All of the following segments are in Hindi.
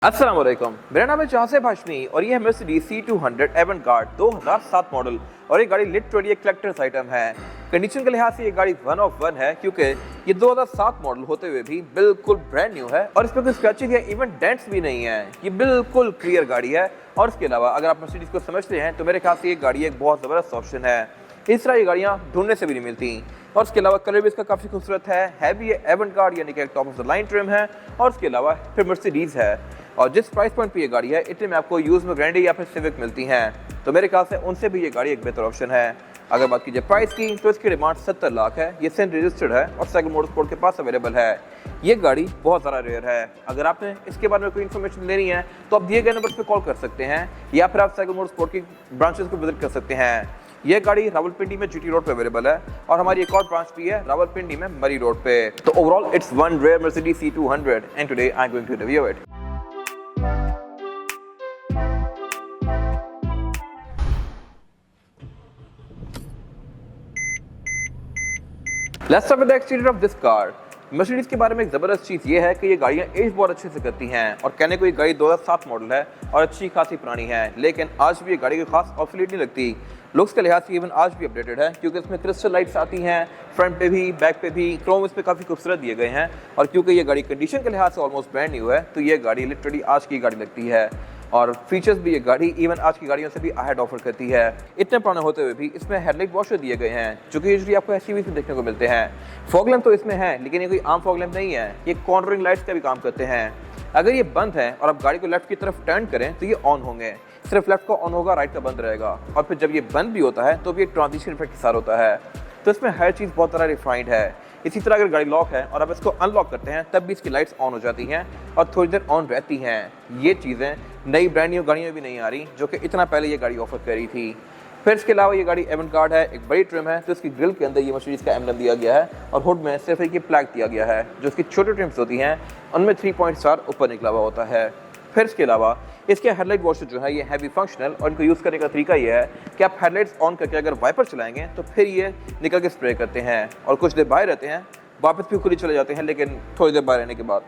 अस्सलाम वालेकुम, मेरा नाम है जासिब हाशमी और ये है मर्सिडीज C200 एवंगार्ड 2007 मॉडल। और ये गाड़ी लिटरली एक कलेक्टर्स आइटम है। कंडीशन के लिहाज से ये गाड़ी 1 ऑफ 1 है, क्योंकि ये 2007 मॉडल होते हुए भी बिल्कुल ब्रांड न्यू है और इसमें कोई स्क्रैचेस या इवन डेंट्स भी नहीं है। ये बिल्कुल क्लियर गाड़ी है। और इसके अलावा अगर आप मर्सिडीज को समझते हैं तो मेरे ख्याल से ये गाड़ी एक बहुत ज़बरदस्त ऑप्शन है। इस तरह ये गाड़ियाँ ढूंढने से भी नहीं मिलती। और इसके अलावा कलर भी इसका काफ़ी खूबसूरत है भी ये एवंगार्ड यानी कि top of the line trim है। और इसके अलावा फिर मर्सिडीज है और जिस प्राइस पॉइंट पे ये गाड़ी है इतने में आपको यूज में ग्रैंडी या फिर सिविक मिलती हैं, तो मेरे ख्याल से उनसे भी ये गाड़ी एक बेहतर ऑप्शन है। अगर बात कीजिए प्राइस की तो इसकी डिमांड 70 लाख है। ये सेंट रजिस्टर्ड है और साइकिल मोटरस्पोर्ट के पास अवेलेबल है। ये गाड़ी बहुत ज़्यादा रेयर है। अगर आपने इसके बारे में कोई इन्फॉर्मेशन लेनी है तो आप दिए गए नंबर पर कॉल कर सकते हैं या फिर आप साइकिल मोटरस्पोर्ट की ब्रांचेस को विजिट कर सकते हैं। ये गाड़ी रावलपिंडी में GT रोड पे अवेलेबल है और हमारी एक और ब्रांच भी है रावलपिंडी में मरी रोड पे। तो overall it's one rare Mercedes C200 and today I am going to review it. Let's start with the exterior of this car. Mercedes के बारे में एक ज़बरदस्त चीज़ ये है कि ये गाड़ियाँ एज बहुत अच्छे से करती हैं और कहने को ये गाड़ी 2007 मॉडल है और अच्छी खासी पुरानी है, लेकिन आज भी ये गाड़ी की खास ऑब्सोलीट नहीं लगती। लुक्स के लिहाज से इवन आज भी अपडेटेड है, क्योंकि इसमें क्रिस्टल लाइट्स आती हैं फ्रंट पे भी बैक पे भी, क्रोम इस पे काफ़ी खूबसूरत दिए गए हैं। और क्योंकि ये गाड़ी कंडीशन के लिहाज से ऑलमोस्ट ब्रांड न्यू है तो ये गाड़ी लिटरली आज की गाड़ी लगती है। और फीचर्स भी ये गाड़ी इवन आज की गाड़ियों से भी अहेड ऑफर करती है। इतने पुराने होते हुए भी इसमें हेडलाइट वॉशर दिए गए हैं जो कि यूजुअली आपको SUV में देखने को मिलते हैं। फॉग लैंप तो इसमें है, लेकिन ये कोई आम फॉग लैंप नहीं है, ये कॉर्नरिंग लाइट्स का भी काम करते हैं। अगर ये बंद है और आप गाड़ी को लेफ्ट की तरफ टर्न करें तो ये ऑन होंगे, सिर्फ लेफ्ट का ऑन होगा, राइट का बंद रहेगा। और फिर जब ये बंद भी होता है तो भी एक ट्रांजिशन इफेक्ट के साथ होता है। तो इसमें हर चीज़ बहुत ज़्यादा रिफाइंड है। इसी तरह अगर गाड़ी लॉक है और आप इसको अनलॉक करते हैं तब भी इसकी लाइट्स ऑन हो जाती हैं और थोड़ी देर ऑन रहती हैं। ये चीज़ें नई ब्रांड न्यू गाड़ियों में भी नहीं आ रही, जो कि इतना पहले ये गाड़ी ऑफर करी थी। फिर इसके अलावा ये गाड़ी एवंगार्ड है, एक बड़ी ट्रिम है, तो इसकी ग्रिल के अंदर ये मर्सिडीज का एम्बलम दिया गया है और हुड में सिर्फ एक फ्लैग दिया गया है। जो इसकी छोटी ट्रिम्स होती हैं उनमें 3 पॉइंट स्टार ऊपर निकला हुआ होता है। फिर इसके अलावा इसके हेडलाइट वॉशर जो है ये हैवी फंक्शनल और इनको यूज़ करने का तरीका ये है कि आप हेडलाइट्स ऑन करके अगर वाइपर चलाएंगे तो फिर ये निकल के स्प्रे करते हैं और कुछ देर बाहर रहते हैं, वापस भी खुद ही चले जाते हैं, लेकिन थोड़ी देर बाहर रहने के बाद।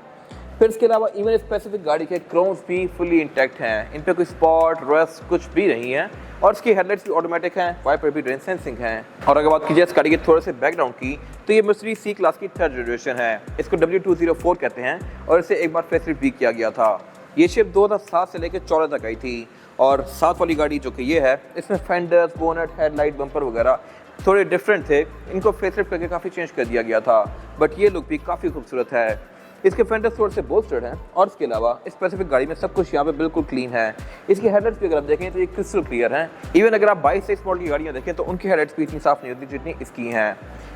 फिर इसके अलावा इवन स्पेसिफिक गाड़ी के क्रोम्स भी फुली इंटैक्ट हैं, इन पे कोई स्पॉट रस्ट कुछ भी नहीं है। और इसकी हेडलाइट्स भी ऑटोमेटिक हैं, वाइपर भी रेन सेंसिंग हैं। और अगर बात कीजिए इस गाड़ी के थोड़े से बैकग्राउंड की तो ये मर्सिडीज C क्लास की 3rd जनरेशन है। इसको W204 कहते हैं और इसे एक बार फेसलिफ्ट भी किया गया था। ये शिप 2007 से लेकर 14 तक आई थी। और 7 वाली गाड़ी जो कि ये है, इसमें फेंडर्स, बोनट, हेडलाइट, बम्पर वगैरह थोड़े डिफरेंट थे, इनको फेसलिफ्ट करके काफ़ी चेंज कर दिया गया था, बट ये लुक भी काफ़ी खूबसूरत है। इसके फेंडर्स थोड़े से बोल्स्टर्ड हैं और इसके अलावा स्पेसिफिक गाड़ी में सब कुछ यहाँ पे बिल्कुल क्लीन है। इसकी हेडलाइट्स भी अगर आप देखें तो ये क्रिस्टल क्लियर हैं। इवन अगर आप 22-23 मॉडल की गाड़ियाँ देखें तो उनकी हेडलाइट्स भी इतनी साफ नहीं होती जितनी इसकी हैं।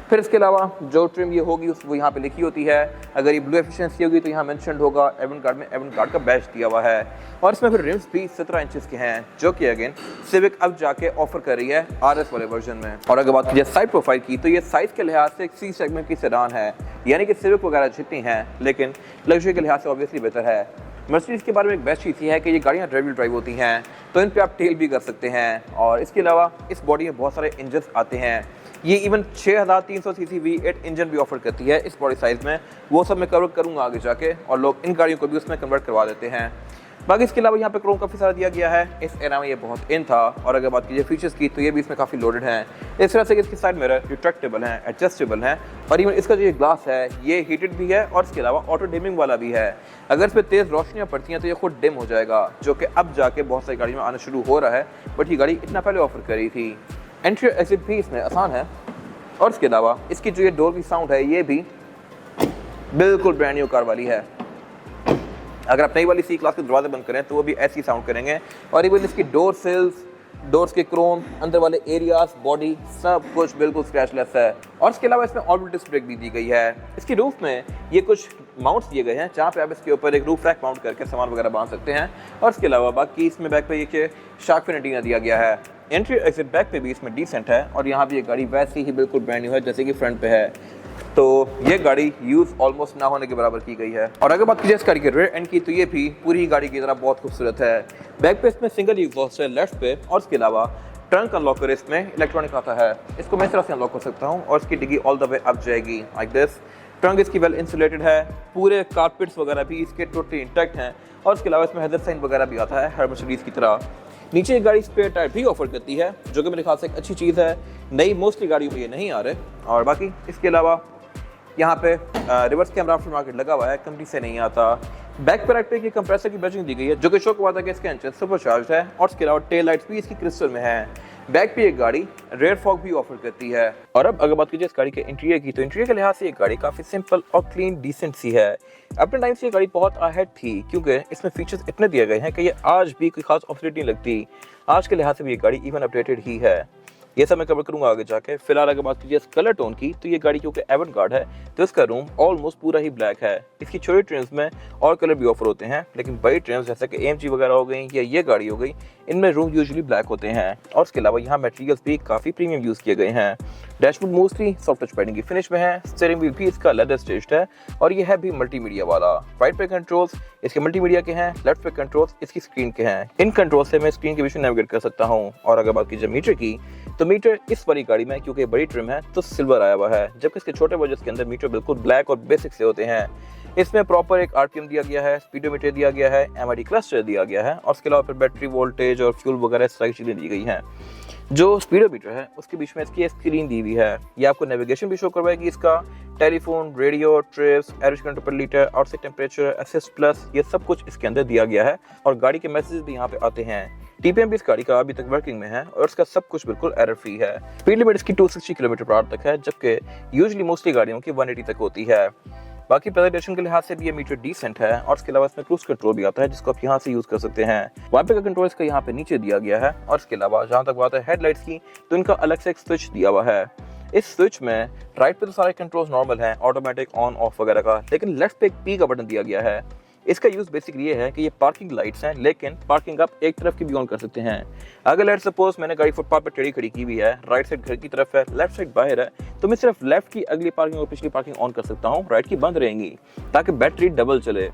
फिर इसके अलावा जो ट्रिम ये होगी वो यहाँ पे लिखी होती है। अगर ये ब्लू एफिशिएंसी होगी तो यहाँ मेंशन्ड होगा एवंगार्ड में एवंगार्ड का बैच दिया हुआ है। और इसमें फिर रिम्स भी 17 इंचेस के हैं, जो कि अगेन सिविक अब जाके ऑफर कर रही है RS वाले वर्जन में। और अगर बात कीजिए साइड प्रोफाइल की तो ये साइज के लिहाज से एक C सेगमेंट की सेडान है, यानी कि सिविक वगैरह जितनी हैं, लेकिन लग्जरी के लिहाज से ऑब्वियसली बेहतर है। मर्सिडीज के बारे में एक बेस्ट चीज़ ये है कि ये गाड़ियाँ ड्राइव ड्राइव होती हैं, तो इन पे आप टेल भी कर सकते हैं। और इसके अलावा इस बॉडी में बहुत सारे इंजन आते हैं। ये इवन 6300 cc V8 इंजन भी ऑफर करती है इस बॉडी साइज़ में। वो सब मैं कवर करूँगा आगे जाके, और लोग इन गाड़ियों को भी उसमें कन्वर्ट करवा देते हैं। बाकी इसके अलावा यहाँ पे क्रोम काफ़ी सारा दिया गया है, इस एरा में ये बहुत इन था। और अगर बात कीजिए फीचर्स की तो ये भी इसमें काफ़ी लोडेड हैं। इस तरह से इसकी साइड मिरर रिट्रैक्टेबल हैं, एडजस्टेबल हैं, और इवन इसका जो ये ग्लास है ये हीटेड भी है और इसके अलावा ऑटो डिमिंग वाला भी है। अगर इस पर तेज़ रोशनियाँ पड़ती हैं तो ये खुद डिम हो जाएगा, जो कि अब जाके बहुत सारी गाड़ियों में आना शुरू हो रहा है, बट ये गाड़ी इतना पहले ऑफर करी थी। एंट्री एग्जिट भी इसमें आसान है। और इसके अलावा इसकी जो ये डोर की साउंड है ये भी बिल्कुल ब्रांड न्यू कार वाली है। अगर आप नई वाली C क्लास के दरवाजे बंद करें तो वो भी ऐसी साउंड करेंगे। और इवन इसकी डोर सिल्स, डोर्स के क्रोम, अंदर वाले एरियाज, बॉडी सब कुछ बिल्कुल स्क्रैचलेस है। और इसके अलावा इसमें ऑर्बिटल डिस्क ब्रेक भी दी गई है। इसकी रूफ में ये कुछ माउंट्स दिए गए हैं जहाँ पे आप इसके ऊपर एक रूफ रैक माउंट करके सामान वगैरह बांध सकते हैं। और इसके अलावा बाकी इसमें बैक पे ये शार्क फिन एंटीना दिया गया है। एंट्री एग्जिट बैक पे भी इसमें डिसेंट है और यहाँ भी ये गाड़ी वैसी ही बिल्कुल ब्रांड न्यू है जैसे कि फ्रंट पे है। तो ये गाड़ी यूज़ ऑलमोस्ट ना होने के बराबर की गई है। और अगर बात कीजिए इस गाड़ी के रेयर एंड की तो ये भी पूरी गाड़ी की तरह बहुत खूबसूरत है। बैक पे इसमें सिंगल एग्जॉस्ट है लेफ्ट पे, और इसके अलावा ट्रंक अनलॉकर इसमें इलेक्ट्रॉनिक आता है। इसको मैं इस तरह से अनलॉक कर सकता हूँ और इसकी डिग्गी ऑल द वे अप जाएगी लाइक दिस। ट्रंक इसकी वेल इंसुलेटेड है, पूरे कारपेट्स वगैरह भी इसके टोटली इंटैक्ट हैं और इसके अलावा इसमें हैजर्ड साइन वगैरह भी आता है हर मर्सिडीज की तरह। नीचे एक गाड़ी स्पेयर टायर भी ऑफर करती है जो कि मेरे ख्याल से एक अच्छी चीज़ है, नई मोस्टली गाड़ियों में ये नहीं आ रहे। और बाकी इसके अलावा यहाँ पे रिवर्स कैमरा आफ्टर मार्केट लगा हुआ है, कंपनी से नहीं आता। बैक पैनल पे की कंप्रेसर की बैचिंग दी गई है जो कि शो को आता है कि इसका इंजन सुपरचार्ज्ड है और इसके अलावा टेल लाइट्स भी इसकी क्रिस्टल में है। बैक पे एक गाड़ी रेयर फॉग भी ऑफर करती है। और अब अगर बात कीजिए इस गाड़ी के इंटीरियर की, तो इंटीरियर के लिहाज से ये गाड़ी काफी सिंपल और क्लीन डिसेंट सी है। अपने टाइम से ये गाड़ी बहुत अहेड थी क्योंकि इसमें फीचर्स इतने दिए गए हैं कि ये आज भी कोई खास ऑब्सोलेट नहीं लगती। आज के लिहाज से भी ये गाड़ी इवन अपडेटेड ही है। ये सब मैं कवर करूंगा आगे जाके। फिलहाल अगर बात कीजिए इस कलर टोन की, तो ये गाड़ी क्योंकि एवंगार्ड है तो इसका रूम ऑलमोस्ट पूरा ही ब्लैक है। इसकी छोटी ट्रिम्स में और कलर भी ऑफर होते हैं, लेकिन बड़ी ट्रिम्स जैसे कि AMG वगैरह हो गई या ये गाड़ी हो गई, इनमें रूम यूजुअली ब्लैक होते हैं। और इसके अलावा यहाँ मटेरियल्स भी काफ़ी प्रीमियम यूज़ किए गए हैं। Dashboard mostly soft touch padding की फिनिश में है। स्टीयरिंग व्हील भी इसका लेदर स्टेज्ड है और ये है भी मल्टीमीडिया वाला। राइट पे कंट्रोल्स इसके मल्टीमीडिया के हैं, लेफ्ट पे कंट्रोल्स इसकी स्क्रीन के हैं। इन कंट्रोल से मैं स्क्रीन के बीच में नेविगेट कर सकता हूँ। और अगर बात कीजिए मीटर की, तो मीटर इस बड़ी गाड़ी में क्योंकि बड़ी ट्रिम है तो सिल्वर आया हुआ है, जबकि इसके छोटे बजट के अंदर मीटर बिल्कुल ब्लैक और बेसिक से होते हैं। इसमें प्रॉपर एक RPM दिया गया है, स्पीडोमीटर दिया गया है, MID क्लस्टर दिया गया है और उसके अलावा फिर बैटरी वोल्टेज और फ्यूल वगैरह सारी चीज़ें दी गई हैं। जो स्पीडोमीटर है उसके बीच में इसकी स्क्रीन दी हुई है। ये आपको नेविगेशन भी शो करवाएगी, इसका telephone, radio, trips, average kilometre per litre, outside temperature, assist plus, ये सब कुछ इसके अंदर दिया गया है और गाड़ी के मैसेज भी यहाँ पे आते हैं। TPM भी इस गाड़ी का अभी तक वर्किंग में है और इसका सब कुछ बिल्कुल एरर फ्री है। स्पीड लिमिट इसकी 260 किलोमीटर पर आवर तक है, जबकि यूजुअली मोस्टली गाड़ियों की 180 तक होती है। बाकी प्रेजेंटेशन के लिहाज से भी ये मीटर डिसेंट है और इसके अलावा इसमें क्रूज कंट्रोल भी आता है जिसको आप यहाँ से यूज कर सकते हैं। वाइपर का कंट्रोल इसका यहाँ पे नीचे दिया गया है। और इसके अलावा जहाँ तक बात है हेडलाइट्स की, तो इनका अलग से एक स्विच दिया हुआ है। इस स्विच में राइट पे तो सारे कंट्रोल्स नॉर्मल हैं, ऑटोमेटिक ऑन ऑफ वगैरह का, लेकिन लेफ्ट पे एक P का बटन दिया गया है। इसका यूज बेसिकली ये है कि ये पार्किंग लाइट्स हैं, लेकिन पार्किंग आप एक तरफ की भी ऑन कर सकते हैं। अगर लेट्स सपोज मैंने गाड़ी फुटपाथ पर टेढ़ी खड़ी की हुई है, राइट साइड घर की तरफ है, लेफ्ट साइड बाहर है, तो मैं सिर्फ लेफ्ट की अगली पार्किंग और पिछली पार्किंग ऑन कर सकता हूँ, राइट की बंद रहेंगी ताकि बैटरी डबल चले।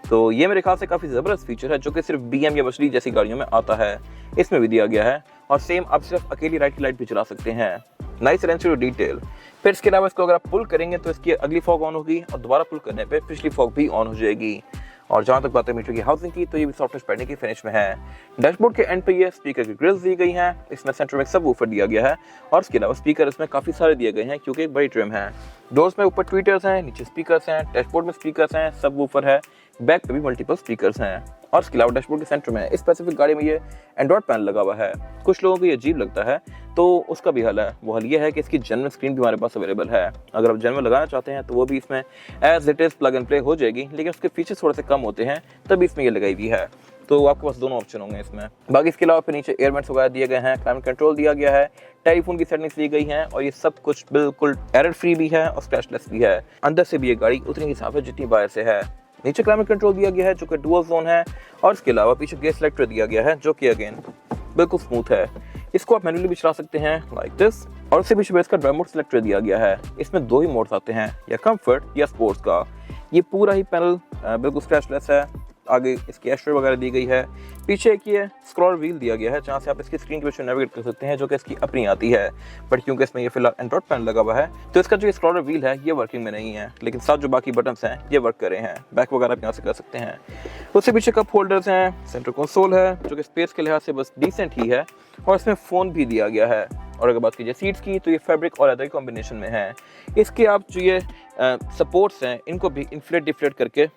तो ये मेरे ख्याल से काफी जबरदस्त फीचर है जो कि सिर्फ BM या मर्सिडीज जैसी गाड़ियों में आता है, इसमें भी दिया गया है। और सेम आप सिर्फ अकेली राइट की लाइट भी चला सकते हैं। Nice and detail. फिर इसके अलावा इसको अगर आप पुल करेंगे तो इसकी अगली फॉग ऑन होगी और दोबारा पुल करने पे पिछली फॉग भी ऑन हो जाएगी। और जहाँ तक बात है मीटर की हाउसिंग की, तो ये भी सॉफ्ट टच पैडिंग की फिनिश में है। डैशबोर्ड के एंड पे ये स्पीकर की ग्रिल्स दी गई हैं, इसमें सेंटर में सबवूफर दिया गया है और इसके अलावा स्पीकर इसमें काफ़ी सारे दिए गए हैं क्योंकि एक बड़ी ट्रिम है। डोर्स में ऊपर ट्वीटर्स हैं, नीचे स्पीकर्स हैं, डैशबोर्ड में स्पीकर्स हैं, सबवूफर है, बैक पे भी मल्टीपल स्पीकर्स हैं। और इसके अलावा डैशबोर्ड के सेंटर में इस स्पेसिफिक गाड़ी में ये एंड्रॉइड पैनल लगा हुआ है। कुछ लोगों को ये अजीब लगता है तो उसका भी हल है। वो हल ये है कि इसकी जेन्युइन स्क्रीन भी हमारे पास अवेलेबल है। अगर आप जेन्युइन लगाना चाहते हैं तो वो भी इसमें as it is plug and play हो जाएगी, लेकिन उसके फीचर्स थोड़े से कम होते हैं, तभी इसमें ये लगाई हुई है। तो आपके पास दोनों ऑप्शन होंगे इसमें। बाकी इसके अलावा फिर नीचे एयरवेंट्स वगैरह दिए गए हैं, क्लाइमेट कंट्रोल दिया गया है, टेलीफोन की सेटिंग्स दी गई हैं और ये सब कुछ बिल्कुल एरर फ्री भी है और स्क्रैचलेस भी है। अंदर से भी ये गाड़ी उतनी ही साफ है जितनी बाहर से है। नीचे क्लाइमेट कंट्रोल दिया गया है जो कि डुअल जोन है और इसके अलावा पीछे गेयर सेलेक्टर दिया गया है जो कि अगेन बिल्कुल स्मूथ है। इसको आप मैनुअली भी चला सकते हैं लाइक दिस। और उससे पीछे इसका ड्राइव मोड सेलेक्टर दिया गया है। इसमें 2 ही मोड्स आते हैं, या कंफर्ट या स्पोर्ट्स का। ये पूरा ही पैनल बिल्कुल स्क्रैचलेस है। आगे इसकी एस्ट्रे वगैरह दी गई है। पीछे एक ये स्क्रॉल व्हील दिया गया है जहाँ से आप इसकी स्क्रीन के बीच में नेविगेट कर सकते हैं जो कि इसकी अपनी आती है, बट क्योंकि इसमें ये फिलहाल एंड्रॉइड पैनल लगा हुआ है तो इसका जो स्क्रॉलर व्हील है ये वर्किंग में नहीं है, लेकिन साथ जो बाकी बटन्स हैं ये वर्क कर रहे हैं। बैक वगैरह आप यहाँ से कर सकते हैं। उससे पीछे कप होल्डर्स हैं, सेंटर कंसोल है जो कि स्पेस के लिहाज से बस डिसेंट ही है और इसमें फ़ोन भी दिया गया है। और अगर बात कीजिए सीट्स की, तो ये फैब्रिक और लेदर कॉम्बिनेशन में है। इसके आप जो ये सपोर्ट्स हैं इनको भी इन्फ्लेट डिफ्लेट करके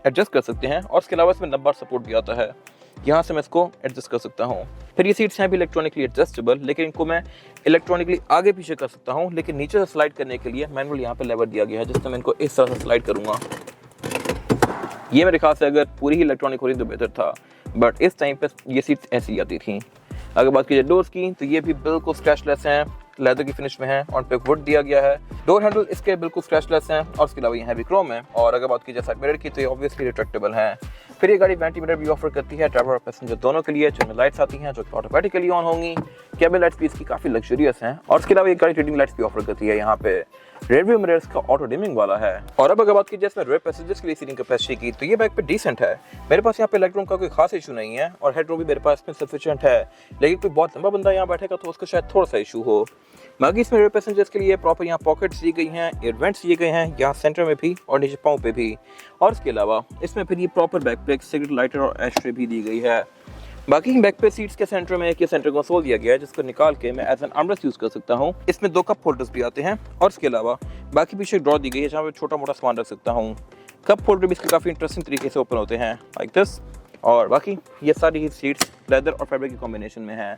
एडजस्ट कर सकते हैं और इसके अलावा इसमें नंबर सपोर्ट भी आता है। यहाँ से मैं इसको एडजस्ट कर सकता हूँ। फिर ये सीट्स हैं भी इलेक्ट्रॉनिकली एडजस्टेबल, लेकिन इनको मैं इलेक्ट्रॉनिकली आगे पीछे कर सकता हूँ, लेकिन नीचे से स्लाइड करने के लिए मैनुअल यहाँ पे लेवर दिया गया है जिससे मैं इनको इस तरह से स्लाइड करूँगा। ये मेरे ख्याल से अगर पूरी ही इलेक्ट्रॉनिक हो रही तो बेहतर था, बट इस टाइम पे ये सीट्स ऐसी आती थी। अगर बात कीजिए डोर्स की, तो ये भी बिल्कुल स्क्रैचलेस हैं, लेदर की फिनिश में है और पे वुड दिया गया है। डोर हैंडल इसके बिल्कुल स्क्रैचलेस हैं और इसके अलावा ये हैवी क्रोम है। और अगर बात कीजिए साइड मिरर की, तो ये ऑब्वियसली रिट्रैक्टेबल है। फिर ये गाड़ी वेंटी मिरर भी ऑफर करती है ड्राइवर और पैसेंजर दोनों के लिए, जिनमें लाइट्स आती हैं जो ऑटोमेटिकली ऑन होंगी। कैबिन लाइट्स भी इसकी काफ़ी लग्जरियस हैं और इसके अलावा ये गाड़ी रीडिंग लाइट्स भी ऑफर करती है। यहाँ पे रेयर व्यू मिरर्स का ऑटो डिमिंग वाला है। और अब अगर बात की जाए इसमें रेयर पैसेंजर्स के लिए सीटिंग कैपेसिटी की, तो ये बाइक पे डिसेंट है। मेरे पास यहाँ पे लेग रूम का कोई खास इशू नहीं है और हेड रूम भी मेरे पास में सफिशिएंट है, लेकिन कोई बहुत लंबा बंदा यहाँ बैठेगा तो उसका शायद थोड़ा सा इशू हो। बाकी इसमें रेयर पैसेंजर्स के लिए प्रॉपर यहाँ पॉकेट्स दी गई हैं, एयर वेंट्स दिए गए हैं यहाँ सेंटर में भी और नीचे पाँव पे भी। और इसके अलावा इसमें फिर ये proper back brake, cigarette lighter और एस्ट्रे भी दी गई है। बाकी बैक पे सीट्स के सेंटर में एक ये सेंटर कंसोल दिया गया है जिसको निकाल के मैं एज एन आर्मरेस्ट यूज कर सकता हूँ। इसमें 2 कप होल्डर्स भी आते हैं और इसके अलावा बाकी पीछे ड्रॉ दी गई है जहाँ पे छोटा मोटा सामान रख सकता हूँ। कप होल्डर भी इसके काफ़ी इंटरेस्टिंग तरीके से ओपन होते हैं लाइक दिस। और बाकी ये सारी ही सीट्स लेदर और फैब्रिक की कॉम्बिनेशन में है।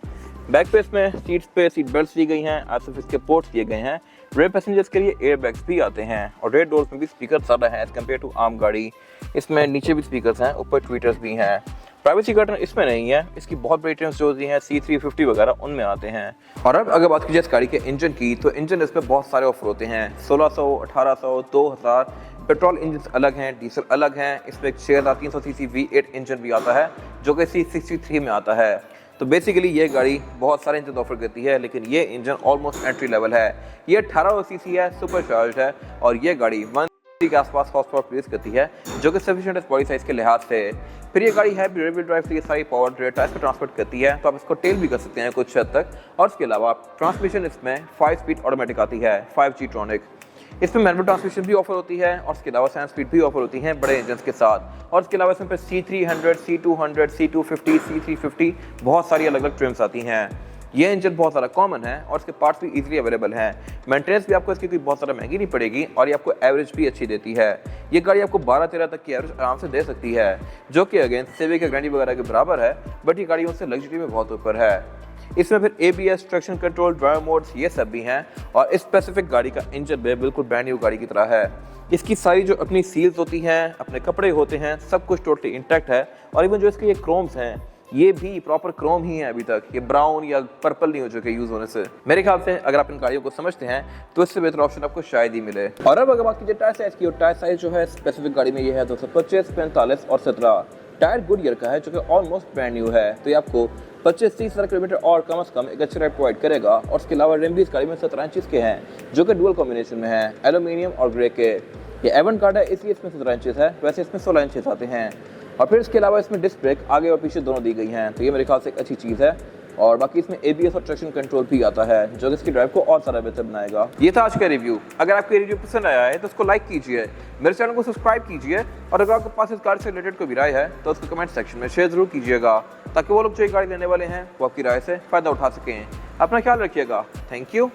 बैक पे इसमें सीट्स पे सीट बेल्ट दी गई हैं, आसपास इसके पोर्ट्स दिए गए हैं। रेयर पैसेंजर्स के लिए एयर बैग्स भी आते हैं और रेयर डोर्स में भी स्पीकर ज़्यादा है एज कम्पेयर टू आम गाड़ी। इसमें नीचे भी स्पीकर्स हैं, ऊपर ट्विटर्स भी हैं। प्राइवेसी कर्टन इसमें नहीं है, इसकी बहुत बड़ी ट्रिम्स जो होती हैं C350 वगैरह उनमें आते हैं। और अब अगर बात की जाए इस गाड़ी के इंजन की, तो इंजन इसमें बहुत सारे ऑफर होते हैं 1600, 1800, 2000। पेट्रोल इंजन अलग हैं, डीजल अलग हैं। इसमें एक 6300 सीसी V8 इंजन भी आता है जो कि C63 में आता है। तो बेसिकली ये गाड़ी बहुत सारे इंजन ऑफर करती है, लेकिन ये इंजन ऑलमोस्ट एंट्री लेवल है। ये 1800 सीसी है, सुपर चार्ज है और ये गाड़ी 1 के आसपास हॉर्स पावर प्रोड्यूस करती है जो कि सफिशिएंट है बॉडी साइज के लिहाज से। फिर ये गाड़ी है रियर व्हील ड्राइव से ये सारी पावर रेयर टायर्स को ट्रांसपोर्ट करती है, तो आप इसको टेल भी कर सकते हैं कुछ हद तक। और इसके अलावा ट्रांसमिशन इसमें 5 स्पीड ऑटोमेटिक आती है, 5G ट्रॉनिक। इसमें मैनुअल ट्रांसमिशन भी ऑफर होती है और इसके अलावा 7 स्पीड भी ऑफर होती हैं बड़े इंजन के साथ। और इसके अलावा इसमें पे C300, C200, C250, C350 बहुत सारी अलग अलग ट्रिम्स आती हैं। ये इंजन बहुत ज़्यादा कॉमन है और इसके पार्ट्स भी इजीली अवेलेबल हैं। मेंटेनेंस भी आपको इसकी कोई बहुत ज़्यादा महंगी नहीं पड़ेगी और ये आपको एवरेज भी अच्छी देती है। ये गाड़ी आपको 12-13 तक की एवरेज आराम से दे सकती है, जो कि अगेन सिविक या ग्रैंडी वगैरह के बराबर है, बट ये गाड़ी उससे लग्जरी में बहुत ऊपर है। इसमें फिर ABS, traction control, drive modes ये सब भी हैं और इस स्पेसिफिक गाड़ी का इंजन भी बिल्कुल ब्रांड न्यू गाड़ी की तरह है। इसकी सारी जो अपनी सील्स होती हैं, अपने कपड़े होते हैं, सब कुछ टोटली इंटैक्ट है। और इवन जो इसके ये क्रोम्स हैं ये भी प्रॉपर क्रोम ही है अभी तक, ये ब्राउन या पर्पल नहीं हो चुके यूज होने से। मेरे ख्याल से अगर आप इन गाड़ियों को समझते हैं तो इससे बेहतर ऑप्शन आपको शायद ही मिले। और अब अगर बात कीजिए टायर साइज की, और टायर साइज जो है स्पेसिफिक गाड़ी में ये है 225, 45 और 17। टायर गुडईयर का है जो कि ऑलमोस्ट ब्रांड न्यू है, तो ये आपको 25-30 हज़ार किलोमीटर और कम से कम एक अच्छी राइड प्रोवाइड करेगा। और इसके अलावा रिम भी इस गाड़ी में 17 इंचेस के हैं जो कि डुअल कॉम्बिनेशन में है, एल्यूमिनियम और ग्रे के। ये एवन कार्ड है इसलिए इसमें 17 इंचेस है, वैसे इसमें 16 इंचेस आते हैं। और फिर इसके अलावा इसमें डिस्क ब्रेक आगे और पीछे दोनों दी गई हैं, तो ये मेरे ख्याल से एक अच्छी चीज़ है। और बाकी इसमें ABS और ट्रैक्शन कंट्रोल भी आता है जो कि इसकी ड्राइव को और ज़्यादा बेहतर बनाएगा। ये था आज का रिव्यू। अगर आपको ये रिव्यू पसंद आया है तो उसको लाइक कीजिए, मेरे चैनल को सब्सक्राइब कीजिए और अगर आपके पास इस गाड़ी से रिलेटेड कोई भी राय है तो उसको कमेंट सेक्शन में शेयर जरूर कीजिएगा, ताकि वो लोग जो ये गाड़ी लेने वाले हैं वो आपकी राय से फ़ायदा उठा सकें। अपना ख्याल रखिएगा। Thank you.